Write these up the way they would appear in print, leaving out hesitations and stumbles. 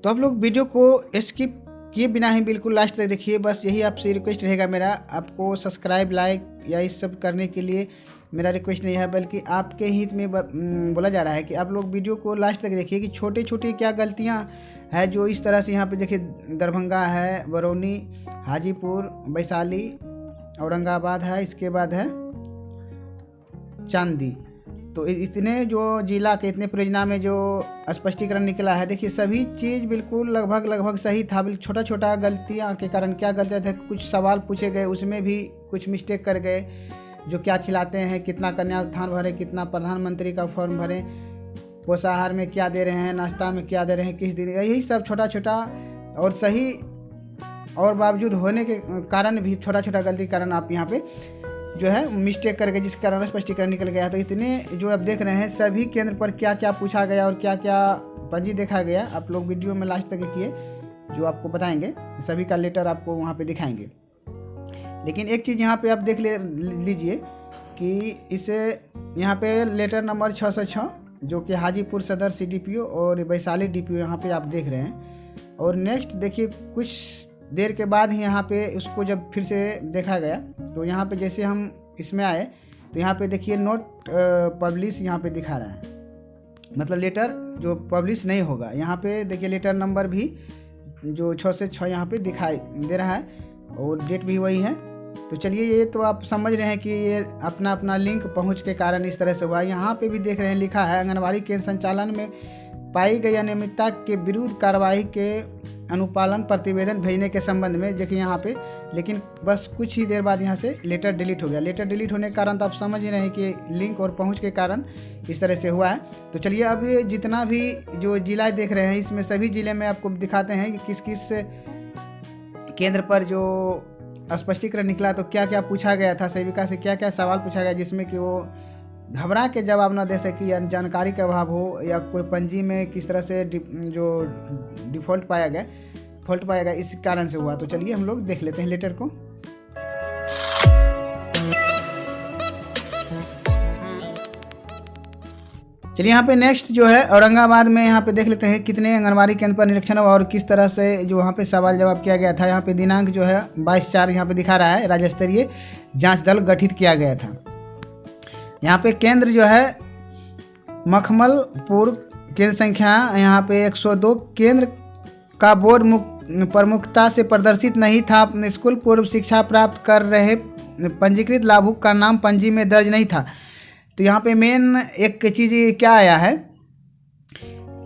तो आप लोग वीडियो को स्किप किए बिना ही बिल्कुल लास्ट तक देखिए। बस यही आपसे रिक्वेस्ट रहेगा मेरा, आपको सब्सक्राइब लाइक या इस सब करने के लिए मेरा रिक्वेस्ट नहीं है, बल्कि आपके हित में बोला जा रहा है कि आप लोग वीडियो को लास्ट तक देखिए कि छोटे छोटे क्या गलतियां है जो इस तरह से यहाँ पे देखिए दरभंगा है, बरौनी, हाजीपुर, वैशाली, औरंगाबाद है, इसके बाद है चांदी। तो इतने जो जिला के इतने परियोजना में जो स्पष्टीकरण निकला है, देखिए सभी चीज़ बिल्कुल लगभग सही था। छोटा छोटा गलतियाँ के कारण क्या गलतियाँ थे, कुछ सवाल पूछे गए उसमें भी कुछ मिस्टेक कर गए। जो क्या खिलाते हैं, कितना कन्या उत्थान भरे, कितना प्रधानमंत्री का फॉर्म भरे, पोषाहार में क्या दे रहे हैं, नाश्ता में क्या दे रहे हैं, किस दिन, यही सब छोटा छोटा और सही और बावजूद होने के कारण भी छोटा छोटा गलती कारण आप यहाँ पे जो है मिस्टेक करके जिस कारण स्पष्टीकरण निकल गया। तो इतने जो आप देख रहे हैं सभी केंद्र पर क्या क्या पूछा गया और क्या क्या पंजी देखा गया, आप लोग वीडियो में लास्ट तक देखिए, जो आपको बताएंगे सभी का लेटर आपको वहाँ पे दिखाएंगे। लेकिन एक चीज़ यहाँ पे आप देख लीजिए कि इसे यहाँ पे लेटर नंबर 606 जो कि हाजीपुर सदर CDPO और वैशाली DPO यहाँ पे आप देख रहे हैं। और नेक्स्ट देखिए कुछ देर के बाद ही यहाँ पे उसको जब फिर से देखा गया तो यहाँ पे जैसे हम इसमें आए तो यहाँ पे देखिए नोट पब्लिश यहाँ पे दिखा रहा है, मतलब लेटर जो पब्लिश नहीं होगा। यहाँ पे देखिए लेटर नंबर भी जो 6 से 6 यहाँ पे दिखाई दे रहा है और डेट भी वही है। तो चलिए ये तो आप समझ रहे हैं कि ये अपना अपना लिंक पहुँच के कारण इस तरह से हुआ। यहाँ पे भी देख रहे हैं लिखा है आंगनबाड़ी केंद्र संचालन में पाई गई अनियमितता के विरुद्ध कार्रवाई के अनुपालन प्रतिवेदन भेजने के संबंध में। देखिए यहाँ पे, लेकिन बस कुछ ही देर बाद यहाँ से लेटर डिलीट हो गया। लेटर डिलीट होने के कारण तो आप समझ ही रहे हैं कि लिंक और पहुँच के कारण इस तरह से हुआ है। तो चलिए अब जितना भी जो जिला देख रहे हैं इसमें सभी जिले में आपको दिखाते हैं कि किस किस केंद्र पर जो स्पष्टीकरण निकला, तो क्या क्या पूछा गया था, सेविका से क्या क्या सवाल पूछा गया जिसमें कि वो घबरा के जवाब न दे सकी या जानकारी का अभाव हो या कोई पंजी में किस तरह से जो डिफॉल्ट पाया गया इस कारण से हुआ। तो चलिए हम लोग देख लेते हैं लेटर को। चलिए यहाँ पे नेक्स्ट जो है औरंगाबाद में यहाँ पे देख लेते हैं कितने आंगनबाड़ी केंद्र पर निरीक्षण हुआ और किस तरह से जो वहाँ पे सवाल जवाब किया गया था। यहाँ पे दिनांक जो है 22/4 यहाँ पे दिखा रहा है, राज्य स्तरीय जांच दल गठित किया गया था। यहाँ पे केंद्र जो है मखमलपुर, केंद्र संख्या यहाँ पे 102, केंद्र का बोर्ड प्रमुखता से प्रदर्शित नहीं था। स्कूल पूर्व शिक्षा प्राप्त कर रहे पंजीकृत लाभुक का नाम पंजी में दर्ज नहीं था। तो यहाँ पे मेन एक चीज़ क्या आया है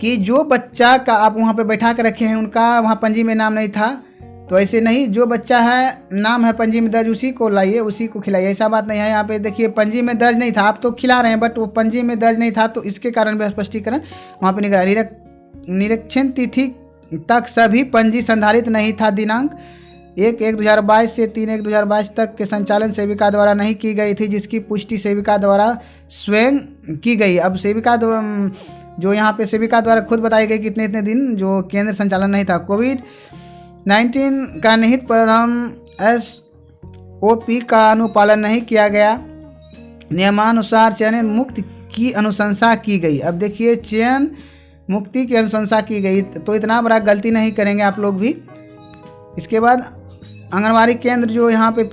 कि जो बच्चा का आप वहाँ पे बैठा कर रखे हैं उनका वहाँ पंजी में नाम नहीं था। तो ऐसे नहीं, जो बच्चा है नाम है पंजी में दर्ज उसी को लाइए, उसी को खिलाइए, ऐसा बात नहीं है। यहाँ पे देखिए पंजी में दर्ज नहीं था, आप तो खिला रहे हैं बट वो पंजी में दर्ज नहीं था, तो इसके कारण भी स्पष्टीकरण वहाँ पे निकला। निरीक्षण तिथि तक सभी पंजी संधारित नहीं था। दिनांक 1/1/2022 से 3/1/2022 तक के संचालन सेविका द्वारा नहीं की गई थी, जिसकी पुष्टि सेविका द्वारा स्वयं की गई। अब सेविका जो यहाँ पे सेविका द्वारा खुद बताई गई कि इतने दिन जो केंद्र संचालन नहीं था। कोविड-19 का निहित प्रावधान SOP का अनुपालन नहीं किया गया। नियमानुसार चयन मुक्त की अनुशंसा की गई। अब देखिए चयन मुक्ति की अनुशंसा की गई, तो इतना बड़ा गलती नहीं करेंगे आप लोग भी। इसके बाद आंगनबाड़ी केंद्र जो यहाँ पे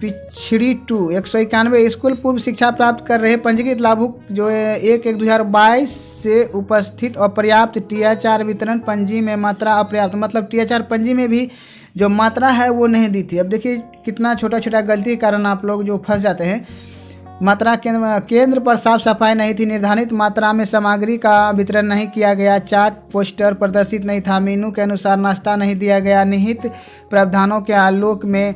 पिछड़ी 2 191 स्कूल पूर्व शिक्षा प्राप्त कर रहे पंजीकृत लाभुक जो 1/1/2022 से उपस्थित अपर्याप्त TH4 वितरण पंजी में मात्रा अपर्याप्त, मतलब TH4 पंजी में भी जो मात्रा है वो नहीं दी थी। अब देखिए कितना छोटा छोटा गलती के कारण आप लोग जो फंस जाते हैं। मात्रा केंद्र पर साफ सफाई नहीं थी। निर्धारित मात्रा में सामग्री का वितरण नहीं किया गया। चार्ट पोस्टर प्रदर्शित नहीं था। मेनू के अनुसार नाश्ता नहीं दिया गया। निहित प्रावधानों के आलोक में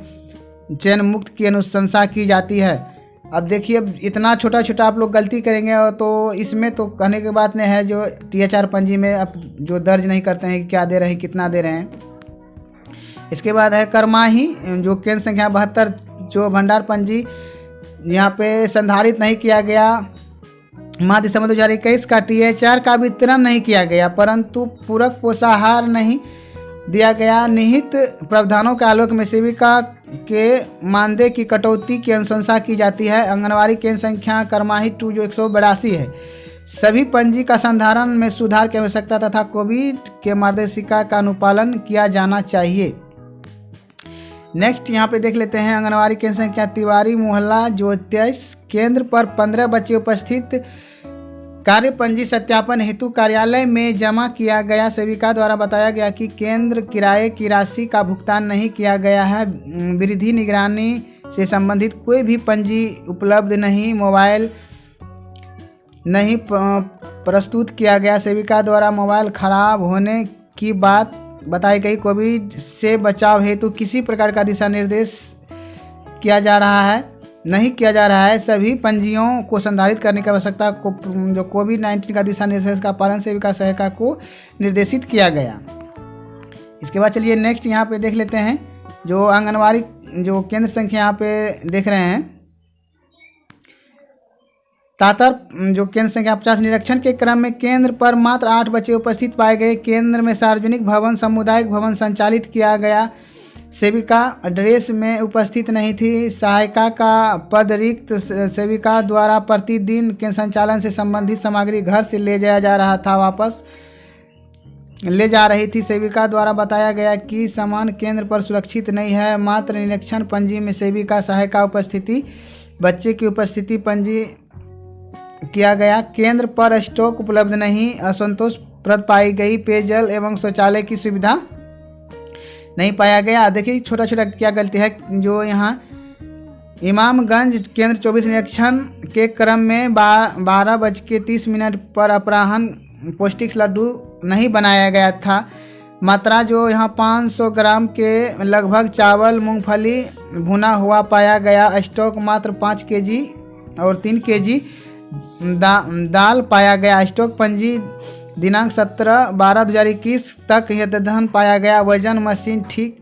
चयन मुक्त की अनुशंसा की जाती है। अब देखिए अब इतना छोटा छोटा आप लोग गलती करेंगे तो इसमें तो कहने की बात नहीं है। जो TH4 पंजी में अब जो दर्ज नहीं करते हैं कि क्या दे रहे हैं, कितना दे रहे हैं। इसके बाद है करमाही जो केंद्र संख्या 72 जो भंडार पंजी यहाँ पे संधारित नहीं किया गया। माह दिसंबर 2021 का TH4 का वितरण नहीं किया गया, परंतु पूरक पोषाहार नहीं दिया गया। निहित प्रावधानों के आलोक में सेविका के मानदेय की कटौती की अनुशंसा की जाती है। आंगनबाड़ी केंद्र संख्या करमाही 2 जो 182 है। सभी पंजी का संधारण में सुधार की आवश्यकता तथा कोविड के मार्गदर्शिका का अनुपालन किया जाना चाहिए। नेक्स्ट यहाँ पे देख लेते हैं आंगनबाड़ी केंद्र संख्या तिवारी मोहल्ला जो 23 केंद्र पर 15 बच्चे उपस्थित कार्य पंजी सत्यापन हेतु कार्यालय में जमा किया गया। सेविका द्वारा बताया गया कि केंद्र किराए की राशि का भुगतान नहीं किया गया है। वृद्धि निगरानी से संबंधित कोई भी पंजी उपलब्ध नहीं, मोबाइल नहीं प्रस्तुत किया गया। सेविका द्वारा मोबाइल खराब होने की बात बताई गई। कोविड से बचाव हेतु किसी प्रकार का दिशा निर्देश नहीं किया जा रहा है। सभी पंजियों को संधारित करने की आवश्यकता को जो कोविड-19 का दिशा निर्देश का पालन सेविका सहायिका को निर्देशित किया गया। इसके बाद चलिए नेक्स्ट यहाँ पे देख लेते हैं जो आंगनबाड़ी जो केंद्र संख्या यहाँ पे देख रहे हैं तातर जो केंद्र संख्या 50 निरीक्षण के क्रम में केंद्र पर मात्र 8 बच्चे उपस्थित पाए गए। केंद्र में सार्वजनिक भवन सामुदायिक भवन संचालित किया गया। सेविका ड्रेस में उपस्थित नहीं थी। सहायिका का पद रिक्त। सेविका द्वारा प्रतिदिन के संचालन से संबंधित सामग्री घर से ले जाया जा रहा था, वापस ले जा रही थी। सेविका द्वारा बताया गया कि सामान केंद्र पर सुरक्षित नहीं है। मात्र निरीक्षण पंजी में सेविका सहायिका उपस्थिति बच्चे की उपस्थिति पंजी किया गया। केंद्र पर स्टॉक उपलब्ध नहीं, असंतोषप्रद पाई गई। पेयजल एवं शौचालय की सुविधा नहीं पाया गया। देखिए छोटा छोटा क्या गलती है जो यहाँ इमामगंज केंद्र 24 निरीक्षण के क्रम में 12:30 पर अपराह्न पौष्टिक लड्डू नहीं बनाया गया था। मात्रा जो यहाँ 500 ग्राम के लगभग चावल मूंगफली भुना हुआ पाया गया। स्टॉक मात्र 5 केजी और 3 केजी दाल पाया गया। स्टॉक पंजी दिनांक 17/12/2021 तक यथावत पाया गया। वजन मशीन ठीक,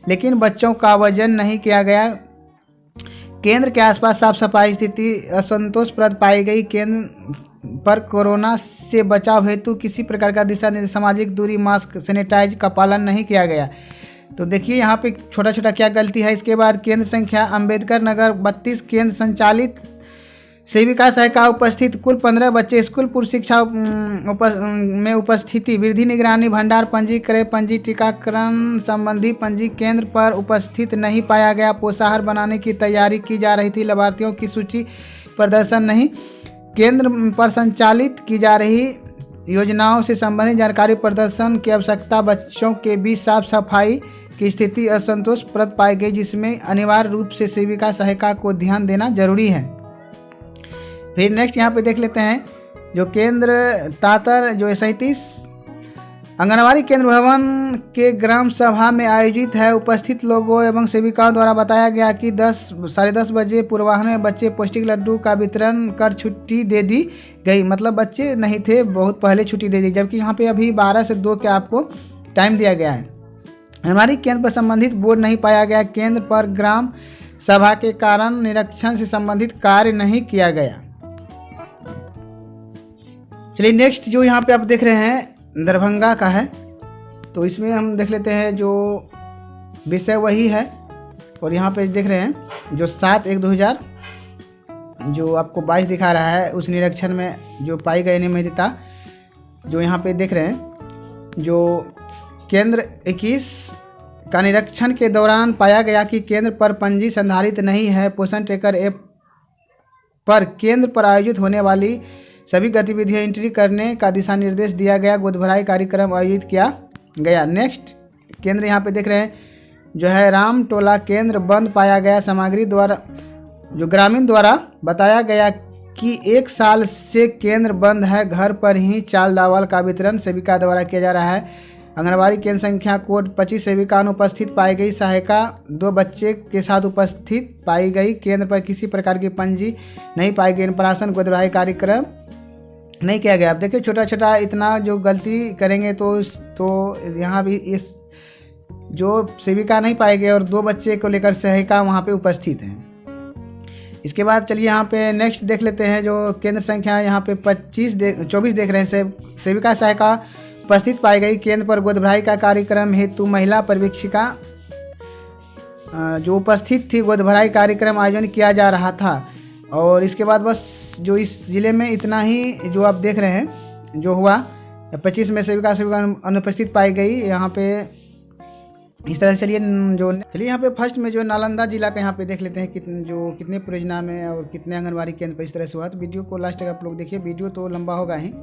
लेकिन बच्चों का वजन नहीं किया गया। केंद्र के आसपास साफ सफाई स्थिति असंतोषप्रद पाई गई। केंद्र पर कोरोना से बचाव हेतु किसी प्रकार का दिशा निर्देश, सामाजिक दूरी, मास्क, सैनिटाइज का पालन नहीं किया गया। तो देखिए यहाँ पे छोटा छोटा क्या गलती है। इसके बाद केंद्र संख्या अंबेडकर नगर 32 केंद्र संचालित सेविका सहायिका उपस्थित कुल 15 बच्चे। स्कूल पूर्व शिक्षा में उपस्थिति, वृद्धि निगरानी, भंडार पंजी, क्रय पंजी, टीकाकरण संबंधी पंजी केंद्र पर उपस्थित नहीं पाया गया। पोषाहार बनाने की तैयारी की जा रही थी। लाभार्थियों की सूची प्रदर्शन नहीं। केंद्र पर संचालित की जा रही योजनाओं से संबंधित जानकारी प्रदर्शन की आवश्यकता। बच्चों के बीच साफ सफाई की स्थिति असंतोषप्रद पाई गई, जिसमें अनिवार्य रूप से सेविका सहायिका को ध्यान देना जरूरी है। फिर नेक्स्ट यहाँ पे देख लेते हैं जो केंद्र तातर जो 37 आंगनबाड़ी केंद्र भवन के ग्राम सभा में आयोजित है। उपस्थित लोगों एवं सेविकाओं द्वारा बताया गया कि 10-10:30 बजे पूर्वाह्न में बच्चे पौष्टिक लड्डू का वितरण कर छुट्टी दे दी गई। मतलब बच्चे नहीं थे, बहुत पहले छुट्टी दे दी, जबकि यहाँ पे अभी 12 से 2 के आपको टाइम दिया गया है। आंगनबाड़ी केंद्र पर संबंधित बोर्ड नहीं पाया गया। केंद्र पर ग्राम सभा के कारण निरीक्षण से संबंधित कार्य नहीं किया गया। चलिए नेक्स्ट जो यहाँ पे आप देख रहे हैं दरभंगा का है, तो इसमें हम देख लेते हैं जो विषय वही है। और यहाँ पे देख रहे हैं जो 7/1/2000 जो आपको 22 दिखा रहा है, उस निरीक्षण में जो पाई गई अनियमितता जो यहाँ पे देख रहे हैं जो केंद्र 21 का निरीक्षण के दौरान पाया गया कि केंद्र पर पंजी संधारित नहीं है। पोषण ट्रैकर ऐप पर केंद्र पर आयोजित होने वाली सभी गतिविधियां एंट्री करने का दिशा निर्देश दिया गया। गोद भराई कार्यक्रम आयोजित किया गया। नेक्स्ट केंद्र यहाँ पे देख रहे हैं जो है राम टोला केंद्र बंद पाया गया। सामग्री द्वारा जो ग्रामीण द्वारा बताया गया कि 1 साल से केंद्र बंद है। घर पर ही चाल दावल का वितरण सेविका द्वारा किया जा रहा है। आंगनबाड़ी केंद्र संख्या कोड 25 सेविका अनुपस्थित पाई गई। सहायिका 2 बच्चे के साथ उपस्थित पाई गई। केंद्र पर किसी प्रकार की पंजी नहीं पाई गई। प्रशासन गोद भराई कार्यक्रम नहीं किया गया। अब देखिए छोटा छोटा इतना जो गलती करेंगे तो यहाँ भी इस जो सेविका नहीं पाए गए और 2 बच्चे को लेकर सहायिका वहाँ पे उपस्थित हैं। इसके बाद चलिए यहाँ पे नेक्स्ट देख लेते हैं जो केंद्र संख्या यहाँ पे 24 देख रहे हैं। सेविका सहायिका उपस्थित पाई गई। केंद्र पर गोद भराई का कार्यक्रम हेतु महिला पर्यवेक्षिका जो उपस्थित थी। गोद भराई कार्यक्रम आयोजन किया जा रहा था। और इसके बाद बस जो इस ज़िले में इतना ही जो आप देख रहे हैं जो हुआ, 25 में सेविका अनुपस्थित पाई गई यहाँ पे। इस तरह से चलिए यहाँ पे फर्स्ट में जो नालंदा जिला का यहाँ पे देख लेते हैं कितने परियोजना में और कितने आंगनबाड़ी केंद्र पर इस तरह से हुआ। तो वीडियो को लास्ट तक आप लोग देखिए, वीडियो तो लंबा होगा ही।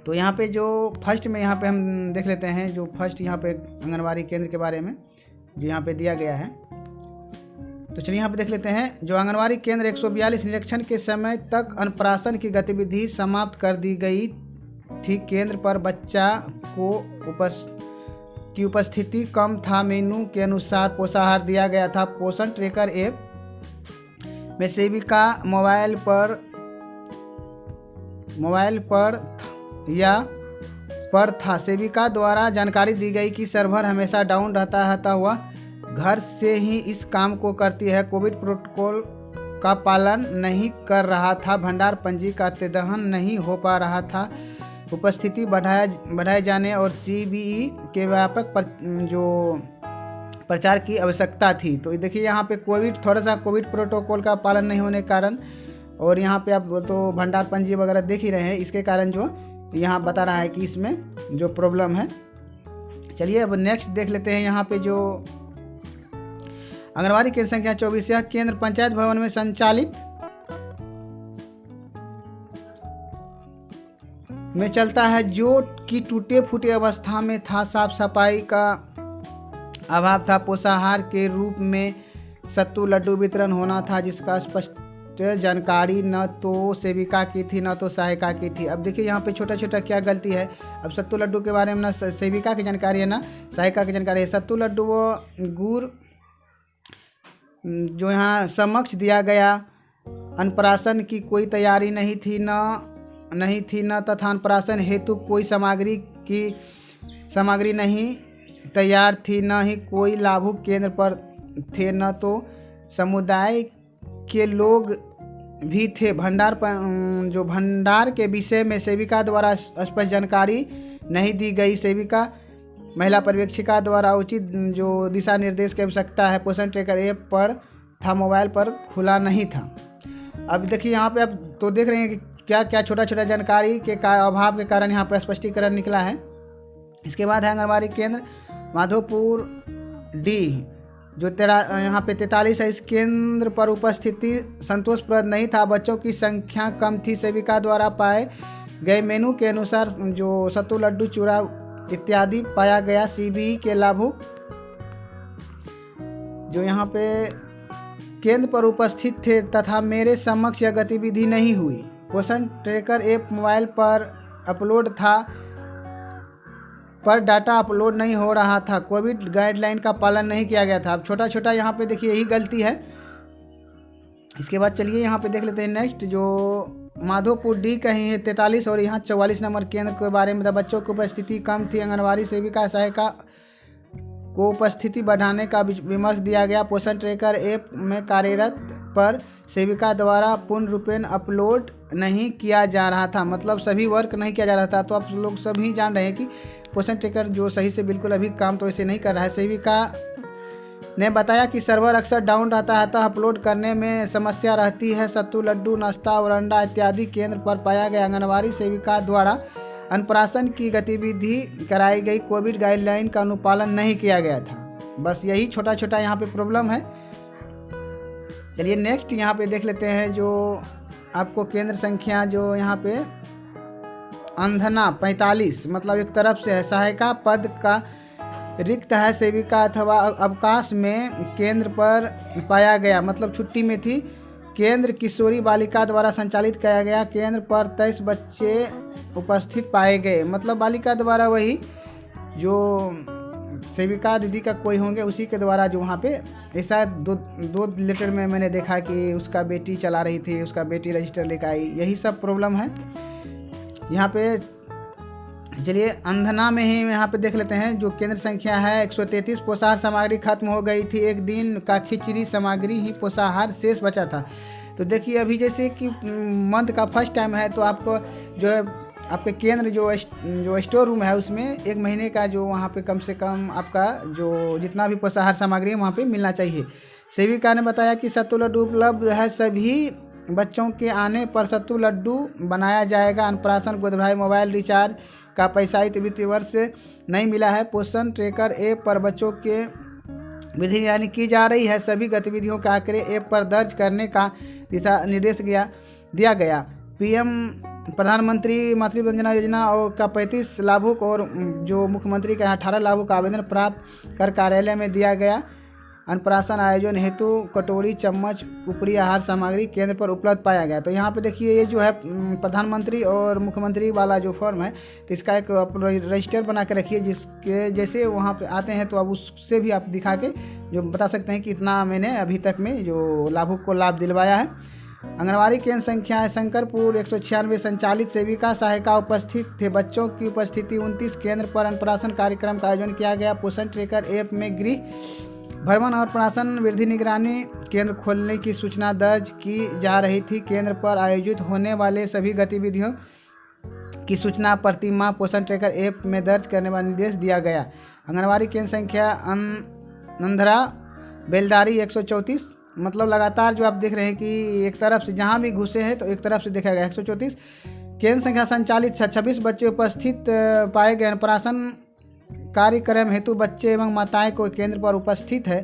तो यहाँ पे जो फर्स्ट में यहाँ पे हम देख लेते हैं जो फर्स्ट यहाँ पे आंगनबाड़ी केंद्र के बारे में जो यहाँ पे दिया गया है। तो चलिए यहाँ पे देख लेते हैं। जो आंगनबाड़ी केंद्र 142 निरीक्षण के समय तक अन्नप्राशन की गतिविधि समाप्त कर दी गई थी। केंद्र पर बच्चा को उपस्थिति कम था। मेनू के अनुसार पोषाहार दिया गया था। पोषण ट्रैकर ऐप में सेविका मोबाइल पर था। सेविका द्वारा जानकारी दी गई कि सर्वर हमेशा डाउन रहता हुआ घर से ही इस काम को करती है। कोविड प्रोटोकॉल का पालन नहीं कर रहा था। भंडार पंजी का अद्यतन नहीं हो पा रहा था। उपस्थिति बढ़ाए जाने और सीबीई के व्यापक प्रचार की आवश्यकता थी। तो देखिए यहाँ पे थोड़ा सा कोविड प्रोटोकॉल का पालन नहीं होने के कारण, और यहाँ पे आप तो भंडार पंजी वगैरह देख ही रहे हैं, इसके कारण जो यहाँ बता रहा है कि इसमें जो प्रॉब्लम है। चलिए अब नेक्स्ट देख लेते हैं। यहाँ पे जो आंगनबाड़ी केंद्र संख्या 24, यह केंद्र पंचायत भवन में संचालित में चलता है, जो कि टूटे फूटे अवस्था में था। साफ सफाई का अभाव था। पोषाहार के रूप में सत्तू लड्डू वितरण होना था, जिसका स्पष्ट जानकारी न तो सेविका की थी न तो सहायिका की थी। अब देखिए यहाँ पे छोटा छोटा क्या गलती है। अब सत्तू लड्डू के बारे में ना सेविका की जानकारी है ना सहायिका की जानकारी है। सत्तू लड्डू वो गुड़ जो यहाँ समक्ष दिया गया, अन्नप्राशन की कोई तैयारी नहीं थी न तथा अन्नप्राशन हेतु कोई सामग्री नहीं तैयार थी, न ही कोई लाभुक केंद्र पर थे, न तो समुदाय के लोग भी थे। भंडार के विषय में सेविका द्वारा स्पष्ट जानकारी नहीं दी गई। सेविका महिला पर्यवेक्षिका द्वारा उचित जो दिशा निर्देश की आवश्यकता है पोषण ट्रैकर ऐप पर था, मोबाइल पर खुला नहीं था। अब देखिए यहाँ पे आप तो देख रहे हैं कि क्या क्या छोटा छोटा जानकारी के अभाव के कारण यहाँ पे स्पष्टीकरण निकला है। इसके बाद है आंगनबाड़ी केंद्र माधोपुर डी जो यहाँ पे 43 है। इस केंद्र पर उपस्थिति संतोषप्रद नहीं था। बच्चों की संख्या कम थी। सेविका द्वारा पाए गए मेनू के अनुसार जो सत्तू लड्डू चूड़ा इत्यादि पाया गया। सीबीई के लाभुक जो यहाँ पे केंद्र पर उपस्थित थे तथा मेरे समक्ष यह गतिविधि नहीं हुई। पोषण ट्रैकर ऐप मोबाइल पर अपलोड था पर डाटा अपलोड नहीं हो रहा था। कोविड गाइडलाइन का पालन नहीं किया गया था। अब छोटा छोटा यहाँ पे देखिए यही गलती है। इसके बाद चलिए यहाँ पे देख लेते हैं नेक्स्ट जो माधोपुर डी कहीं है 43 और यहाँ 44 नंबर केंद्र के बारे में। बच्चों की उपस्थिति कम थी। आंगनबाड़ी सेविका सहायिका को उपस्थिति बढ़ाने का विमर्श दिया गया। पोषण ट्रैकर ऐप में कार्यरत पर सेविका द्वारा पूर्ण रूपेण अपलोड नहीं किया जा रहा था, मतलब सभी वर्क नहीं किया जा रहा था। तो आप लोग सभी जान रहे हैं कि पोषण ट्रैकर जो सही से बिल्कुल अभी काम तो ऐसे नहीं कर रहा है। सेविका ने बताया कि सर्वर अक्सर डाउन रहता है अतः अपलोड करने में समस्या रहती है। सत्तू लड्डू नाश्ता और अंडा इत्यादि केंद्र पर पाया गया। आंगनबाड़ी सेविका द्वारा अन्नप्राशन की गतिविधि कराई गई। कोविड गाइडलाइन का अनुपालन नहीं किया गया था। बस यही छोटा छोटा यहाँ पे प्रॉब्लम है। चलिए नेक्स्ट यहाँ पे देख लेते हैं जो आपको केंद्र संख्या जो यहाँ पे अंधना 45 मतलब एक तरफ से है। सहायिका पद का रिक्त है। सेविका अथवा अवकाश में केंद्र पर पाया गया, मतलब छुट्टी में थी। केंद्र किशोरी बालिका द्वारा संचालित किया गया। केंद्र पर 23 बच्चे उपस्थित पाए गए, मतलब बालिका द्वारा वही जो सेविका दीदी का कोई होंगे उसी के द्वारा जो वहाँ पे ऐसा दो लेटर में मैंने देखा कि उसका बेटी चला रही थी, उसका बेटी रजिस्टर लेकर आई। यही सब प्रॉब्लम है यहाँ पे। चलिए अंधना में ही यहाँ पे देख लेते हैं जो केंद्र संख्या है 133। पोषाहार सामग्री खत्म हो गई थी। एक दिन का खिचड़ी सामग्री ही पोषाहार शेष बचा था। तो देखिए अभी जैसे कि मंथ का फर्स्ट टाइम है तो आपको जो है आपके केंद्र जो स्टोर रूम है उसमें एक महीने का जो वहाँ पे कम से कम आपका जो जितना भी पोषाहार सामग्री है वहाँ पे मिलना चाहिए। सेविका ने बताया कि सत्तू लड्डू उपलब्ध है, सभी बच्चों के आने पर सत्तू लड्डू बनाया जाएगा। अन्नप्राशन गोदभराई मोबाइल रिचार्ज का पैसा इस वित्तीय वर्ष से नहीं मिला है। पोषण ट्रैकर ऐप पर बच्चों के वृद्धि निगरानी की जा रही है। सभी गतिविधियों के आंकड़े ऐप पर दर्ज करने का दिशा निर्देश दिया गया। पीएम प्रधानमंत्री मातृ वंदना योजना और का 35 लाभुक और जो मुख्यमंत्री का 18 लाभुक आवेदन प्राप्त कर कार्यालय में दिया गया। अन्नप्राशन आयोजन हेतु कटोरी, चम्मच, ऊपरी आहार सामग्री केंद्र पर उपलब्ध पाया गया। तो यहाँ पे देखिए ये जो है प्रधानमंत्री और मुख्यमंत्री वाला जो फॉर्म है, तो इसका एक रजिस्टर बना के रखिए, जिसके जैसे वहाँ पे आते हैं तो अब उससे भी आप दिखा के जो बता सकते हैं कि इतना मैंने अभी तक में जो लाभुक को लाभ दिलवाया है। आंगनबाड़ी केंद्र संख्या शंकरपुर 196 संचालित सेविका सहायिका उपस्थित थे। बच्चों की उपस्थिति 29 केंद्र पर अन्नप्राशन कार्यक्रम का आयोजन किया गया। पोषण ट्रैकर ऐप में गृह भ्रमण और प्राशन वृद्धि निगरानी केंद्र खोलने की सूचना दर्ज की जा रही थी। केंद्र पर आयोजित होने वाले सभी गतिविधियों की सूचना प्रतिमाह पोषण ट्रैकर ऐप में दर्ज करने का निर्देश दिया गया। आंगनबाड़ी केंद्र संख्या नंधरा बेलदारी 134, मतलब लगातार जो आप देख रहे हैं कि एक तरफ से जहाँ भी घुसे हैं तो एक तरफ से देखा गया। 134 केंद्र संख्या संचालित 26 बच्चे उपस्थित पाए गए। अन्नप्राशन कार्यक्रम हेतु बच्चे एवं माताएं को केंद्र पर उपस्थित है।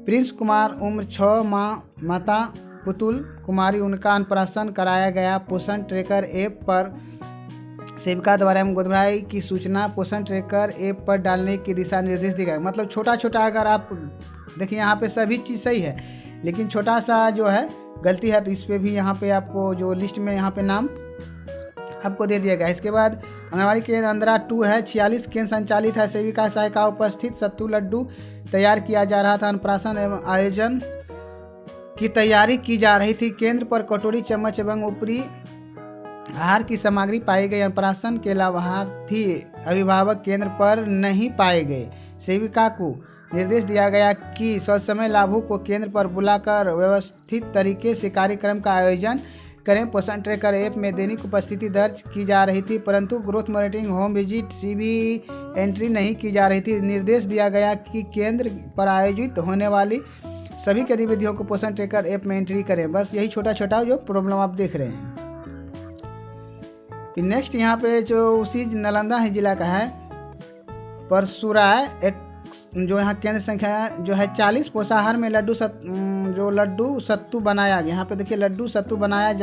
प्रिंस कुमार उम्र 6 माह, माता पुतुल कुमारी, उनका अन्नप्राशन कराया गया। पोषण ट्रैकर ऐप पर सेविका द्वारा गोदभराई की सूचना पोषण ट्रैकर ऐप पर डालने की दिशा निर्देश दिए गए। मतलब छोटा छोटा अगर आप देखिए यहाँ पे सभी चीज़ सही है, लेकिन छोटा सा जो है गलती है तो इस पर भी यहाँ पे आपको जो लिस्ट में यहाँ पे नाम आपको दे दिया गया। इसके बाद आंगनबाड़ी केंद्र अंदरा 2 है, 46 केंद्र संचालित है। सेविका सहायिका उपस्थित, सत्तू लड्डू तैयार किया जा रहा था। अन्नप्राशन एवं आयोजन की तैयारी की जा रही थी। केंद्र पर कटोरी, चम्मच एवं ऊपरी आहार की सामग्री पाई गई। अन्नप्राशन के लाभार्थी अभिभावक केंद्र पर नहीं पाए गए। सेविका को निर्देश दिया गया कि ससमय लाभुक को केंद्र पर बुलाकर व्यवस्थित तरीके से कार्यक्रम का आयोजन करें। पोषण ट्रैकर ऐप में दैनिक उपस्थिति दर्ज की जा रही थी, परंतु growth monitoring, home visit, CB entry नहीं की जा रही थी। निर्देश दिया गया कि केंद्र पर आयोजित होने वाली सभी गतिविधियों को पोषण ट्रैकर ऐप में एंट्री करें। बस यही छोटा छोटा जो प्रॉब्लम आप देख रहे हैं। फिर नेक्स्ट यहाँ पे जो उसी नालंदा है जिला का है, परसुराय एक जो यहाँ केंद्र संख्या जो है 40 पोषाहार में लड्डू सत्तू बनाया गया। यहाँ पे देखिए लड्डू सत्तू बनाया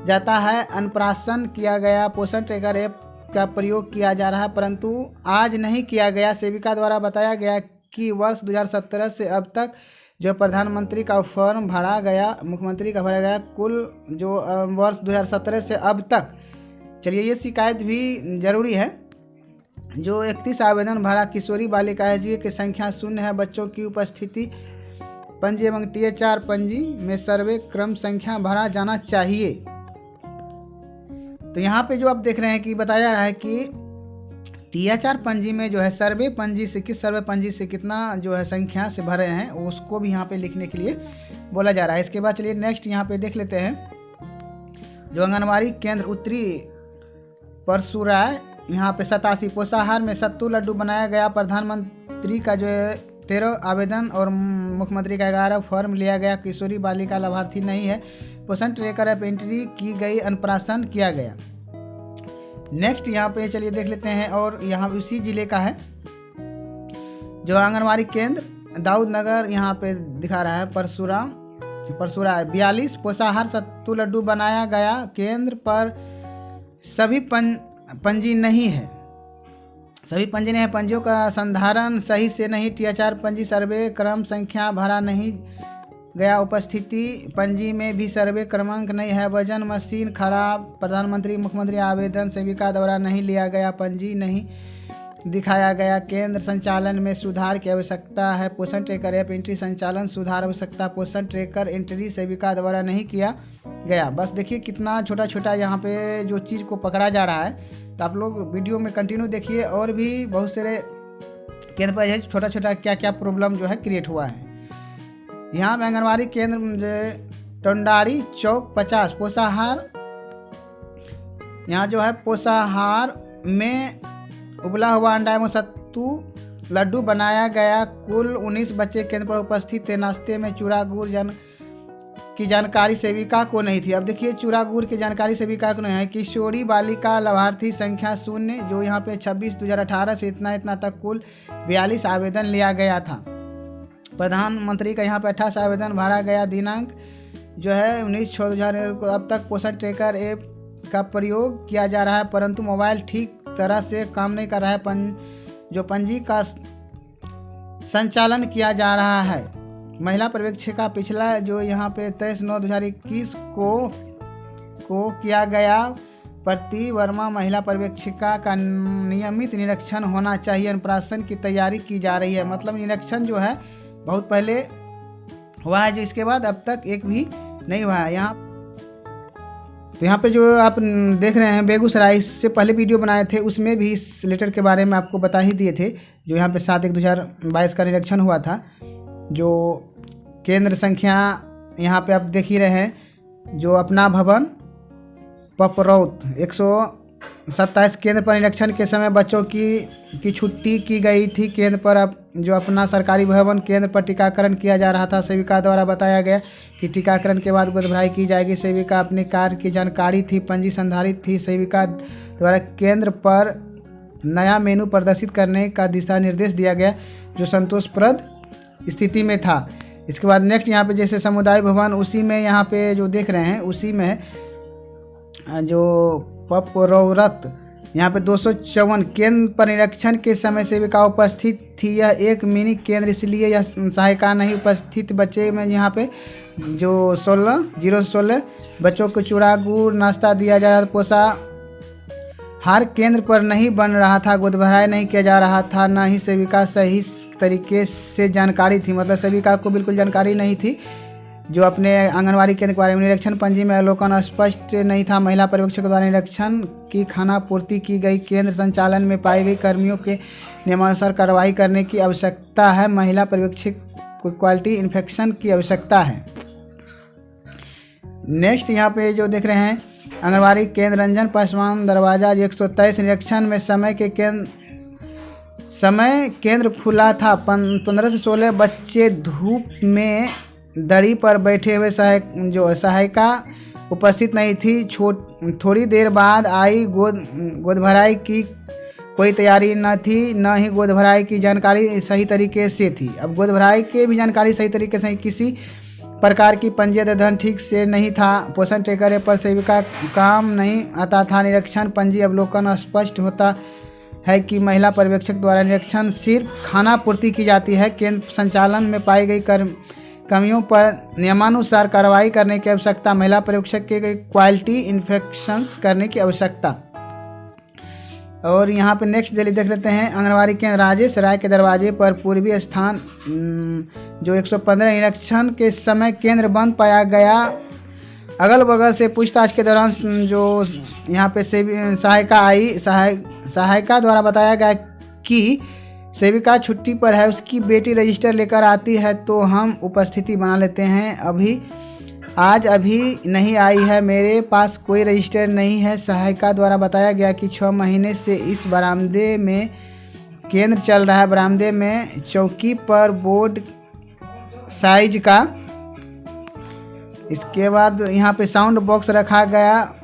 जाता है। अन्नप्राशन किया गया। पोषण ट्रैकर ऐप का प्रयोग किया जा रहा है, परंतु आज नहीं किया गया। सेविका द्वारा बताया गया कि वर्ष 2017 से अब तक जो प्रधानमंत्री का फॉर्म भरा गया, मुख्यमंत्री का भरा गया, कुल जो वर्ष 2017 से अब तक, चलिए ये शिकायत भी जरूरी है। जो 31 आवेदन भरा किशोरी बालिका है की संख्या 0 है। बच्चों की उपस्थिति पंजी एवं THR पंजी में सर्वे क्रम संख्या भरा जाना चाहिए। तो यहाँ पे जो आप देख रहे हैं कि बताया रहा है कि THR पंजी में जो है सर्वे पंजी से कितना जो है संख्या से भरे हैं, उसको भी यहाँ पे लिखने के लिए बोला जा रहा है। इसके बाद चलिए नेक्स्ट यहाँ पे देख लेते हैं जो आंगनबाड़ी केंद्र उत्तरी परसुराय, यहाँ पे 87 पोषाहार में सत्तू लड्डू बनाया गया। प्रधानमंत्री का जो 13 आवेदन और मुख्यमंत्री का 11 फॉर्म लिया गया। किशोरी बालिका लाभार्थी नहीं है। पोषण ट्रैकर ऐप एंट्री की गई। अन्नप्राशन किया गया। नेक्स्ट यहाँ पे चलिए देख लेते हैं, और यहाँ उसी जिले का है जो आंगनबाड़ी केंद्र दाऊद नगर, यहाँ पे दिखा रहा है परसुरा 42 पोषाहार सत्तू लड्डू बनाया गया। केंद्र पर सभी पंजी नहीं है। पंजियों का संधारण सही से नहीं। THR पंजी सर्वे क्रम संख्या भरा नहीं गया। उपस्थिति पंजी में भी सर्वे क्रमांक नहीं है। वजन मशीन खराब। प्रधानमंत्री मुख्यमंत्री आवेदन सेविका द्वारा नहीं लिया गया। पंजी नहीं दिखाया गया। केंद्र संचालन में सुधार की आवश्यकता है। पोषण ट्रैकर ऐप एंट्री संचालन सुधार आवश्यकता। पोषण ट्रैकर एंट्री सेविका द्वारा नहीं किया गया। बस देखिए कितना छोटा छोटा यहाँ पे जो चीज़ को पकड़ा जा रहा है। तो आप लोग वीडियो में कंटिन्यू देखिए, और भी बहुत सारे केंद्र पर छोटा छोटा क्या क्या प्रॉब्लम जो है क्रिएट हुआ है। यहाँ पे आंगनबाड़ी केंद्र टंडारी चौक 50 पोषाहार, यहाँ जो है पोषाहार में उबला हुआ अंडा एवं सत्तू लड्डू बनाया गया। कुल 19 बच्चे केंद्र पर उपस्थित थे। नाश्ते में चूड़ा गुड़ की जानकारी सेविका को नहीं थी। अब देखिए, चूड़ा गुड़ की जानकारी सेविका को नहीं है। किशोरी बालिका लाभार्थी संख्या 0, जो यहाँ पे 26/2018 से इतना तक कुल 42 आवेदन लिया गया था। प्रधानमंत्री का यहाँ पे 28 आवेदन भरा गया। दिनांक जो है 19/6/2000 को। अब तक पोषण ट्रैकर ऐप का प्रयोग किया जा रहा है, परंतु मोबाइल ठीक तरह से काम नहीं कर रहा है। जो पंजी का संचालन किया जा रहा है। महिला पर्यवेक्षिका पिछला जो यहाँ पे 23/9/2021 को किया गया। प्रति वर्मा महिला पर्यवेक्षिका का नियमित निरीक्षण होना चाहिए। अनुप्राशन की तैयारी की जा रही है। मतलब निरीक्षण जो है बहुत पहले हुआ है, जो इसके बाद अब तक एक भी नहीं हुआ है। यहाँ पे जो आप देख रहे हैं बेगूसराय, इससे पहले वीडियो बनाए थे, उसमें भी इस लेटर के बारे में आपको बता ही दिए थे। जो यहाँ पे 7/1/2022 का निरीक्षण हुआ था। जो केंद्र संख्या यहाँ पे आप देख ही रहे हैं, जो अपना भवन पपरौत 127 केंद्र पर निरीक्षण के समय बच्चों की छुट्टी की गई थी। केंद्र पर अब जो अपना सरकारी भवन केंद्र पर टीकाकरण किया जा रहा था। सेविका द्वारा बताया गया कि टीकाकरण के बाद गोदभराई की जाएगी। सेविका अपने कार्य की जानकारी थी, पंजी संधारित थी। सेविका द्वारा केंद्र पर नया मेनू प्रदर्शित करने का दिशा निर्देश दिया गया, जो संतोषप्रद स्थिति में था। इसके बाद नेक्स्ट यहाँ पे जैसे समुदाय भवन, उसी में यहाँ पे जो देख रहे हैं, उसी में जो पपरौत यहाँ पे 254 केंद्र पर निरीक्षण के समय सेविका उपस्थित थी। यह एक मिनी केंद्र, इसलिए यह सहायिका नहीं उपस्थित। बच्चे में यहाँ पे जो 16 बच्चों को चूड़ा गुड़ नाश्ता दिया जा रहा। पोषा हर केंद्र पर नहीं बन रहा था। गोदभराई नहीं किया जा रहा था। न ही सेविका सही तरीके से जानकारी थी। मतलब सेविका को बिल्कुल जानकारी नहीं थी। जो अपने आंगनवाड़ी केंद्र के बारे में निरीक्षण पंजी में अवलोकन स्पष्ट नहीं था। महिला पर्यवेक्षक द्वारा निरीक्षण की खाना पूर्ति की गई। केंद्र संचालन में पाई गई कर्मियों के नियमानुसार कार्रवाई करने की आवश्यकता है। महिला पर्यवेक्षक को क्वालिटी इंस्पेक्शन की आवश्यकता है। नेक्स्ट यहाँ पे जो देख रहे हैं, आंगनवाड़ी केंद्र रंजन पासवान दरवाजा 123 निरीक्षण में समय केंद्र खुला था। 15 से 16 बच्चे धूप में दरी पर बैठे हुए। सहायिका उपस्थित नहीं थी। थोड़ी देर बाद आई। गोदभराई की कोई तैयारी न थी, न ही गोदभराई की जानकारी सही तरीके से थी। अब गोदभराई की भी जानकारी सही तरीके से, किसी प्रकार की पंजीयन धन ठीक से नहीं था। पोषण ट्रैकर पर सेविका काम नहीं आता था। निरीक्षण पंजी अवलोकन स्पष्ट होता है कि महिला पर्यवेक्षक द्वारा निरीक्षण सिर्फ खाना पूर्ति की जाती है। केंद्र संचालन में पाई गई कमियों पर नियमानुसार कार्रवाई करने की आवश्यकता। महिला पर्यवेक्षक के क्वालिटी इंस्पेक्शंस करने की आवश्यकता। और यहाँ पे नेक्स्ट दिल्ली देख लेते हैं। आंगनवाड़ी केंद्र राजेश राय के दरवाजे पर पूर्वी स्थान जो 115 निरीक्षण के समय केंद्र बंद पाया गया। अगल बगल से पूछताछ के दौरान जो यहाँ पे सहायिका आई। सहायिका द्वारा बताया गया कि सेविका छुट्टी पर है, उसकी बेटी रजिस्टर लेकर आती है तो हम उपस्थिति बना लेते हैं। आज अभी नहीं आई है, मेरे पास कोई रजिस्टर नहीं है। सहायिका द्वारा बताया गया कि 6 महीने से इस बरामदे में केंद्र चल रहा है। बरामदे में चौकी पर बोर्ड साइज का। इसके बाद यहाँ पे साउंड बॉक्स रखा गया।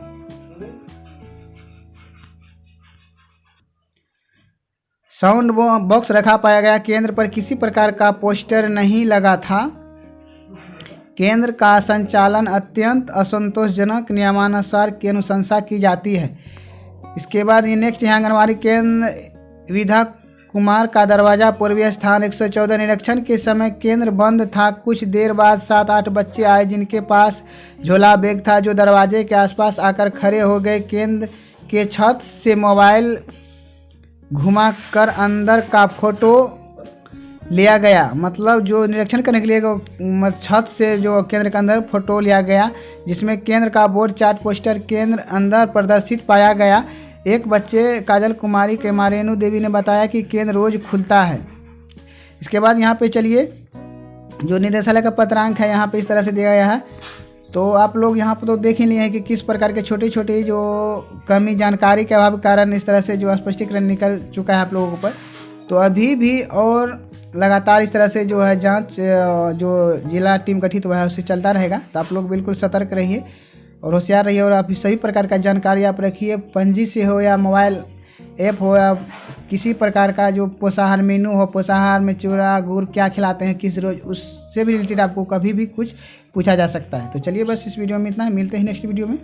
साउंड बॉक्स रखा पाया गया। केंद्र पर किसी प्रकार का पोस्टर नहीं लगा था। केंद्र का संचालन अत्यंत असंतोषजनक, नियमानुसार की अनुशंसा की जाती है। इसके बाद ये नेक्स्ट है आंगनवाड़ी केंद्र विधा कुमार का दरवाजा पूर्वी स्थान 114 निरीक्षण के समय केंद्र बंद था। कुछ देर बाद 7-8 बच्चे आए जिनके पास झोला बैग था, जो दरवाजे के आसपास आकर खड़े हो गए। केंद्र के छत से मोबाइल घुमाकर अंदर का फोटो लिया गया। मतलब जो निरीक्षण करने के लिए छत से जो केंद्र के अंदर फोटो लिया गया, जिसमें केंद्र का बोर्ड चार्ट पोस्टर केंद्र अंदर प्रदर्शित पाया गया। एक बच्चे काजल कुमारी के मारेनु देवी ने बताया कि केंद्र रोज खुलता है। इसके बाद यहाँ पे चलिए, जो निदेशालय का पत्रांक है यहाँ पे इस तरह से दिया गया है। तो आप लोग यहाँ पर तो देख ही लिए हैं कि किस प्रकार के छोटे छोटे जो कमी जानकारी के अभाव के कारण इस तरह से जो स्पष्टीकरण निकल चुका है आप लोगों के ऊपर। तो अभी भी और लगातार इस तरह से जो है जांच जो जिला टीम गठित हुआ है उससे चलता रहेगा। तो आप लोग बिल्कुल सतर्क रहिए और होशियार रहिए और आप सभी प्रकार का जानकारी आप रखिए। पंजी से हो या मोबाइल ऐप हो या किसी प्रकार का जो पोषाहार मेनू हो, पोषाहार में चूरा गुड़ क्या खिलाते हैं किस रोज़, उससे भी रिलेटेड आपको कभी भी कुछ पूछा जा सकता है। तो चलिए बस इस वीडियो में इतना है, मिलते हैं नेक्स्ट वीडियो में।